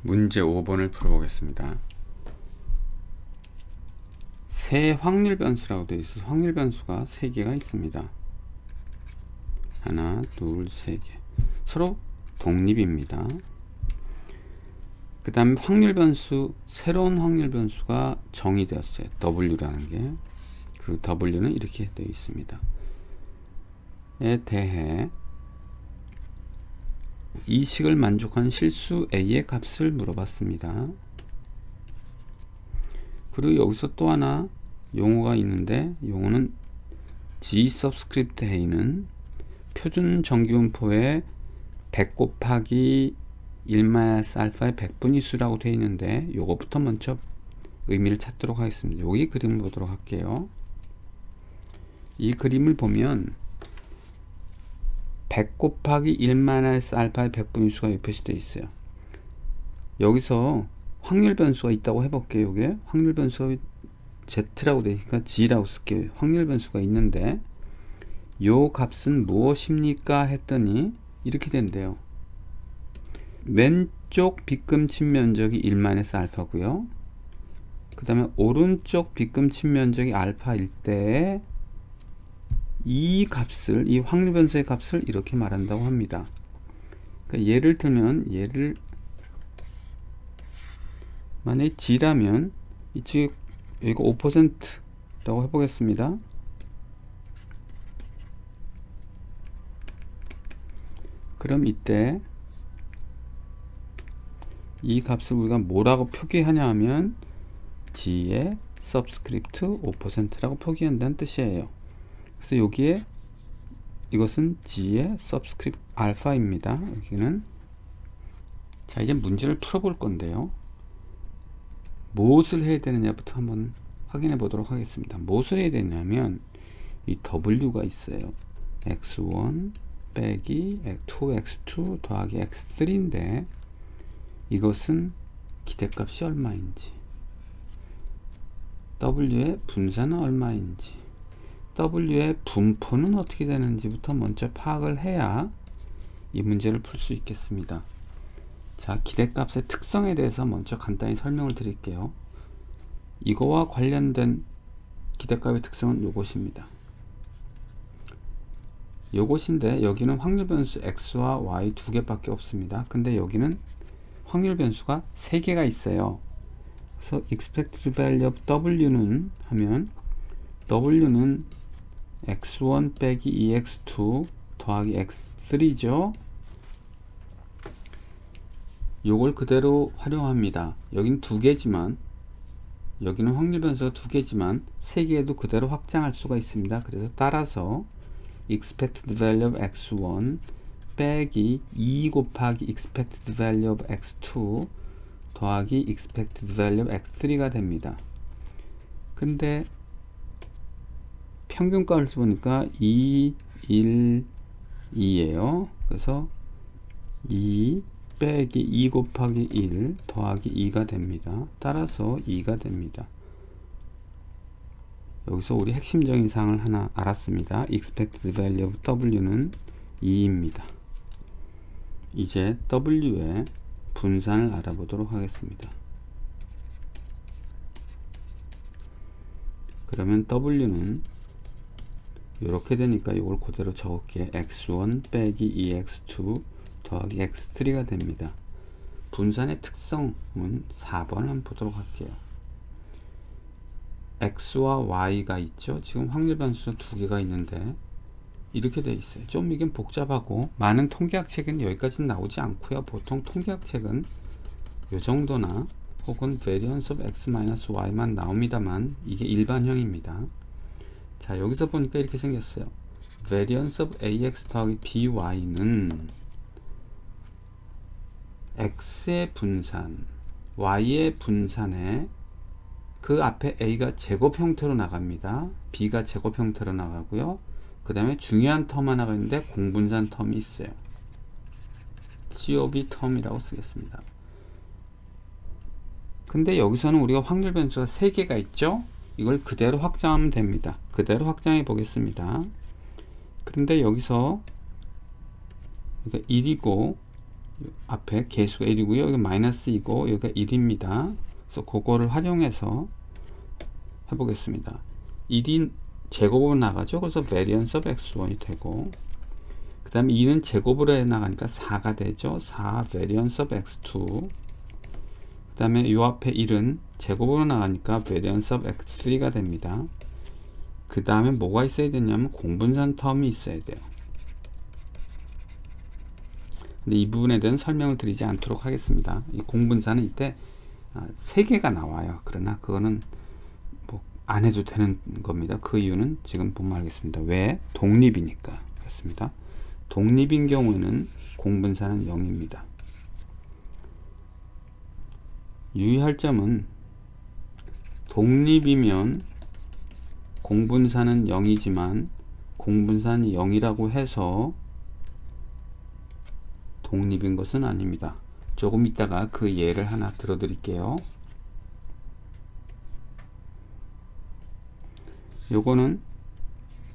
문제 5번을 풀어보겠습니다. 세 확률 변수라고 되어 있어서 확률 변수가 3개가 있습니다. 하나, 둘, 3개. 서로 독립입니다. 그 다음에 확률 변수, 새로운 확률 변수가 정의되었어요. W라는 게. 그리고 W는 이렇게 되어 있습니다. 에 대해 이 식을 만족한 실수 A의 값을 물어봤습니다. 그리고 여기서 또 하나 용어가 있는데, 용어는 G 서브스크립트 A는 표준 정기분포의 100 곱하기 1-알파의 100분위수라고 되어 있는데, 요거부터 먼저 의미를 찾도록 하겠습니다. 여기 그림을 보도록 할게요. 이 그림을 보면 100 곱하기 1-알파의 100분위수가 여기 표시되어 있어요. 여기서 확률 변수가 있다고 해볼게요. 이게 확률 변수가 Z라고 되니까 G라고 쓸게요. 확률 변수가 있는데 요 값은 무엇입니까? 했더니 이렇게 된대요. 왼쪽 빗금침 면적이 1-알파고요. 그 다음에 오른쪽 빗금침 면적이 알파일 때 이 값을, 이 확률 변수의 값을 이렇게 말한다고 합니다. 그러니까 예를 들면, 만약에 G라면 이쪽에 여기가 5%라고 해보겠습니다. 그럼 이때 이 값을 우리가 뭐라고 표기하냐 하면 G의 서브스크립트 5%라고 표기한다는 뜻이에요. 그래서 여기에 이것은 G의 서브스크립트 알파입니다. 여기는. 자, 이제 문제를 풀어볼 건데요. 무엇을 해야 되느냐부터 한번 확인해 보도록 하겠습니다. 무엇을 해야 되냐면 이 W가 있어요. x1 빼기 2x2 더하기 x3인데 이것은 기대값이 얼마인지, W의 분산은 얼마인지, W의 분포는 어떻게 되는지부터 먼저 파악을 해야 이 문제를 풀 수 있겠습니다. 자, 기대값의 특성에 대해서 먼저 간단히 설명을 드릴게요. 이거와 관련된 기대값의 특성은 요것입니다. 요것인데 여기는 확률 변수 x와 y 두 개밖에 없습니다. 근데 여기는 확률 변수가 3개가 있어요. 그래서 expected value of w는 하면 w는 x1 빼기 2x2 더하기 x3죠. 요걸 그대로 활용합니다. 여긴 2개지만, 여기는 확률 변수가 2개지만 3개에도 그대로 확장할 수가 있습니다. 그래서 따라서 expected value of x1 빼기 2 곱하기 expected value of x2 더하기 expected value of x3가 됩니다. 근데 평균값을 보니까 2, 1, 2예요. 그래서 2 빼기 2 곱하기 1 더하기 2가 됩니다. 따라서 2가 됩니다. 여기서 우리 핵심적인 사항을 하나 알았습니다. expected value of W는 2입니다. 이제 W의 분산을 알아보도록 하겠습니다. 그러면 W는 이렇게 되니까 이걸 그대로 적을게. x1 빼기 2x2 더하기 x3가 됩니다. 분산의 특성은 4번 한번 보도록 할게요. x와 y가 있죠. 지금 확률 변수는 2개가 있는데 이렇게 돼 있어요. 좀 이게 복잡하고 많은 통계학 책은 여기까지는 나오지 않고요. 보통 통계학 책은 요 정도나 혹은 variance of x-y만 나옵니다만 이게 일반형입니다. 자, 여기서 보니까 이렇게 생겼어요. variance of ax 더하기 by는 x의 분산, y의 분산에 그 앞에 a가 제곱 형태로 나갑니다. b가 제곱 형태로 나가고요. 그 다음에 중요한 텀 하나가 있는데 공분산 텀이 있어요. COB 텀이라고 쓰겠습니다. 근데 여기서는 우리가 확률 변수가 3개가 있죠. 이걸 그대로 확장하면 됩니다. 그대로 확장해 보겠습니다. 근데 여기서 1이고 앞에 개수가 1이고요. 여기 마이너스 2고 여기가 1입니다. 그래서 그거를 활용해서 해보겠습니다. 1이 제곱으로 나가죠. 그래서 variance of x1이 되고, 그 다음에 2는 제곱으로 해 나가니까 4가 되죠. 4 variance of x2. 그 다음에 요 앞에 1은 제곱으로 나가니까 variance of x3가 됩니다. 그 다음에 뭐가 있어야 되냐면 공분산 텀이 있어야 돼요. 근데 이 부분에 대한 설명을 드리지 않도록 하겠습니다. 이 공분산은 이때 3개가 나와요. 그러나 그거는 뭐 안 해도 되는 겁니다. 그 이유는 지금 보면 알겠습니다. 왜? 독립이니까 그렇습니다. 독립인 경우에는 공분산은 0입니다. 유의할 점은 독립이면 공분산은 0이지만 공분산이 0이라고 해서 독립인 것은 아닙니다. 조금 이따가 그 예를 하나 들어 드릴게요. 요거는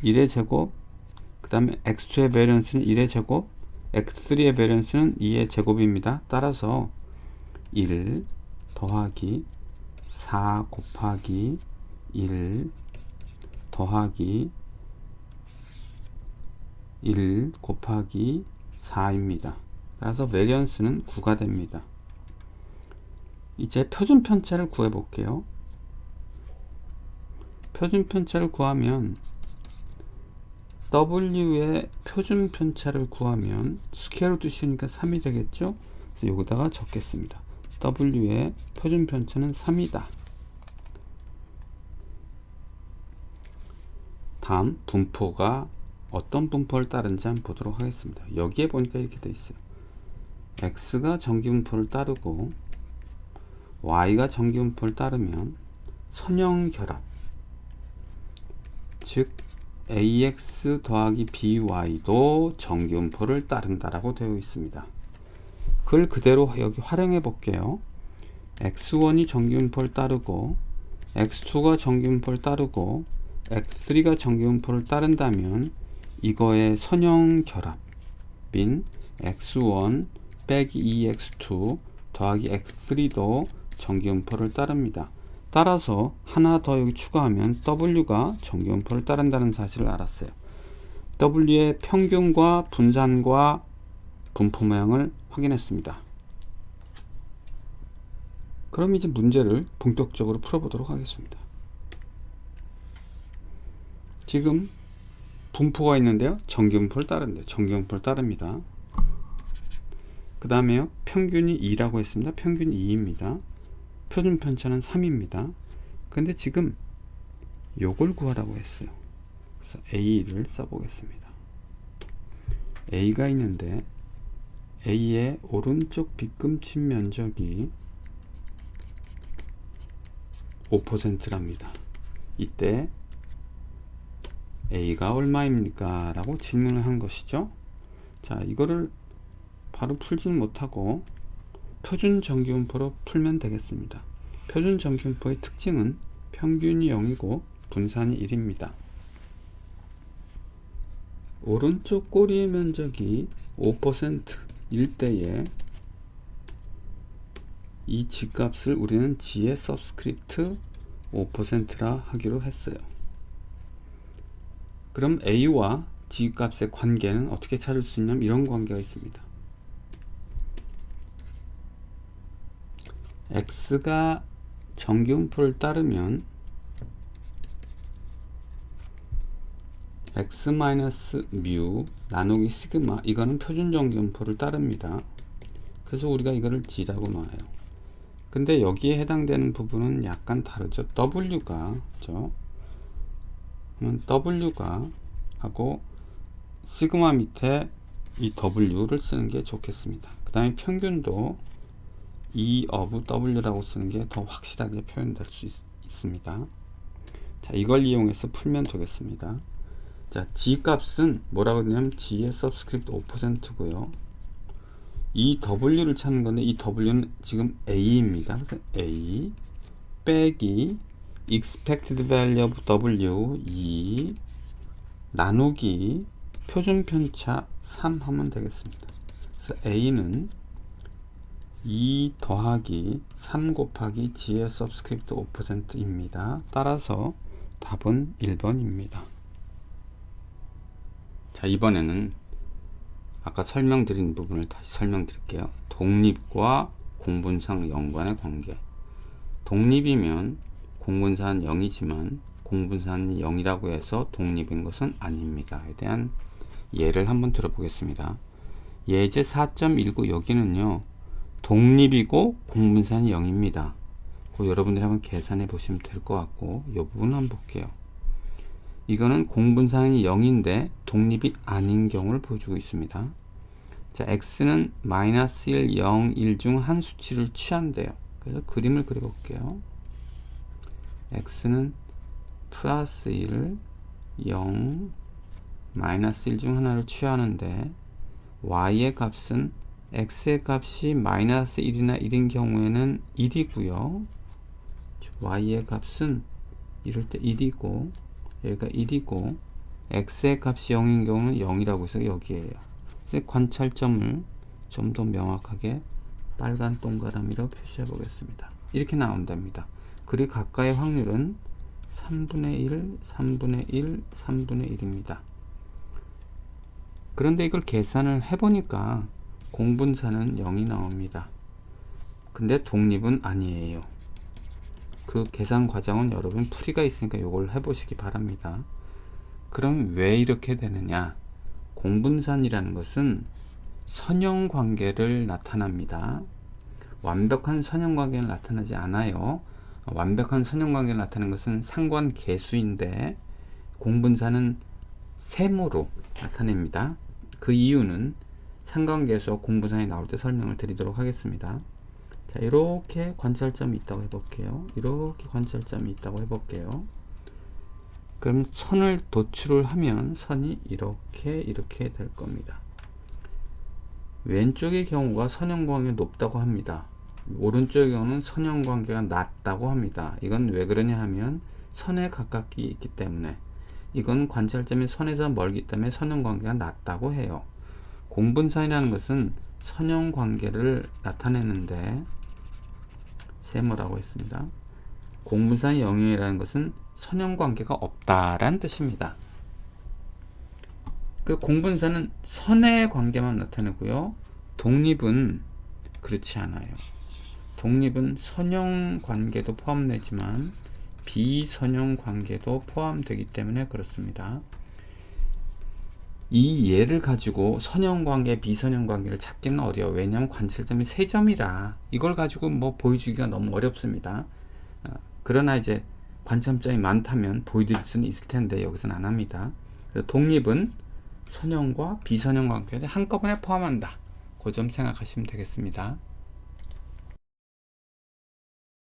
1의 제곱, 그 다음에 x2의 베리언스는 1의 제곱, x3의 베리언스는 2의 제곱입니다. 따라서 1 더하기 4 곱하기 1 더하기 1 곱하기 4입니다. 그래서 베리언스는 9가 됩니다. 이제 표준 편차를 구해 볼게요. 표준 편차를 구하면 W의 표준 편차를 구하면 스퀘어루트 씌우니까 3이 되겠죠? 그래서 여기다가 적겠습니다. W의 표준 편차는 3이다. 다음 분포가 어떤 분포를 따른지 한번 보도록 하겠습니다. 여기에 보니까 이렇게 되어 있어요. X가 정기분포를 따르고 Y가 정기분포를 따르면 선형결합, 즉 AX 더하기 BY도 정기분포를 따른다라고 되어 있습니다. 그걸 그대로 여기 활용해 볼게요. X1이 정기분포를 따르고 X2가 정기분포를 따르고 X3가 정기분포를 따른다면 이거의 선형결합인 X1 빼기 2X2 더하기 X3도 정기분포를 따릅니다. 따라서 하나 더 여기 추가하면 W가 정기분포를 따른다는 사실을 알았어요. W의 평균과 분산과 분포 모양을 확인했습니다. 그럼 이제 문제를 본격적으로 풀어보도록 하겠습니다. 지금 분포가 있는데요. 정기분포를 따른대요. 정기분포를 따릅니다. 그 다음에요. 평균이 2라고 했습니다. 평균이 2입니다. 표준 편차는 3입니다. 근데 지금 요걸 구하라고 했어요. 그래서 A를 써보겠습니다. A가 있는데 A의 오른쪽 빗금친 면적이 5%랍니다. 이때 A가 얼마입니까? 라고 질문을 한 것이죠. 자, 이거를 바로 풀지는 못하고 표준 정기분포로 풀면 되겠습니다. 표준 정기분포의 특징은 평균이 0이고 분산이 1입니다. 오른쪽 꼬리의 면적이 5%일 때에 이 G값을 우리는 G의 서브스크립트 5%라 하기로 했어요. 그럼 A와 G값의 관계는 어떻게 찾을 수 있냐면 이런 관계가 있습니다. X가 정기분포를 따르면 X-뮤 나누기 시그마, 이거는 표준 정기분포를 따릅니다. 그래서 우리가 이거를 G라고 놔요. 근데 여기에 해당되는 부분은 약간 다르죠. W가 그렇죠? 그러면 W가 하고 시그마 밑에 이 W를 쓰는 게 좋겠습니다. 그 다음에 평균도 E of W라고 쓰는 게 더 확실하게 표현될 수 있습니다. 자, 이걸 이용해서 풀면 되겠습니다. 자, G 값은 뭐라고 했냐면 G의 서브스크립트 5%고요. 이 W를 찾는 건데 이 W는 지금 A입니다. 그래서 A 빼기 expected value of W 2 나누기 표준 편차 3 하면 되겠습니다. 그래서 A는 2 더하기 3 곱하기 G의 서브스크립트 5%입니다. 따라서 답은 1번입니다. 자, 이번에는 아까 설명드린 부분을 다시 설명드릴게요. 독립과 공분상 연관의 관계. 독립이면 공분사는 0이지만 공분사는 0이라고 해서 독립인 것은 아닙니다에 대한 예를 한번 들어보겠습니다. 예제 4.19 여기는요, 독립이고 공분사는 0입니다. 여러분들이 한번 계산해 보시면 될 것 같고, 이 부분 한번 볼게요. 이거는 공분사는 0인데 독립이 아닌 경우를 보여주고 있습니다. 자, x는 마이너스 1, 0, 1 중 한 수치를 취한대요. 그래서 그림을 그려볼게요. x는 플러스 1, 0, 마이너스 1 중 하나를 취하는데 y의 값은 x의 값이 마이너스 1이나 1인 경우에는 1이고요. y의 값은 이럴 때 1이고 여기가 1이고 x의 값이 0인 경우는 0이라고 해서 여기에요. 그래서 관찰점을 좀 더 명확하게 빨간 동그라미로 표시해 보겠습니다. 이렇게 나온답니다. 그리고 각각의 확률은 3분의 1, 3분의 1, 3분의 1입니다. 그런데 이걸 계산을 해보니까 공분사는 0이 나옵니다. 근데 독립은 아니에요. 그 계산 과정은 여러분 풀이가 있으니까 이걸 해보시기 바랍니다. 그럼 왜 이렇게 되느냐? 공분산이라는 것은 선형관계를 나타납니다. 완벽한 선형관계를 나타나지 않아요. 완벽한 선형관계를 나타내는 것은 상관계수인데 공분산은 셈으로 나타냅니다. 그 이유는 상관계수와 공분산이 나올 때 설명을 드리도록 하겠습니다. 자, 이렇게 관찰점이 있다고 해볼게요. 이렇게 관찰점이 있다고 해볼게요. 그럼 선을 도출을 하면 선이 이렇게 될 겁니다. 왼쪽의 경우가 선형관계가 높다고 합니다. 오른쪽의 경우는 선형관계가 낮다고 합니다. 이건 왜 그러냐 하면 선에 가깝게 있기 때문에, 이건 관찰점이 선에서 멀기 때문에 선형관계가 낮다고 해요. 공분산이라는 것은 선형관계를 나타내는데 세모라고 했습니다. 공분산이 0이라는 것은 선형관계가 없다라는 뜻입니다. 그 공분산은 선의 관계만 나타내고요. 독립은 그렇지 않아요. 독립은 선형관계도 포함되지만 비선형관계도 포함되기 때문에 그렇습니다. 이 예를 가지고 선형관계, 비선형관계를 찾기는 어려워요. 왜냐하면 관찰점이 3점이라 이걸 가지고 뭐 보여주기가 너무 어렵습니다. 그러나 이제 관찰점이 많다면 보여드릴 수는 있을 텐데 여기서는 안 합니다. 그래서 독립은 선형과 비선형 관계를 한꺼번에 포함한다. 그 점 생각하시면 되겠습니다.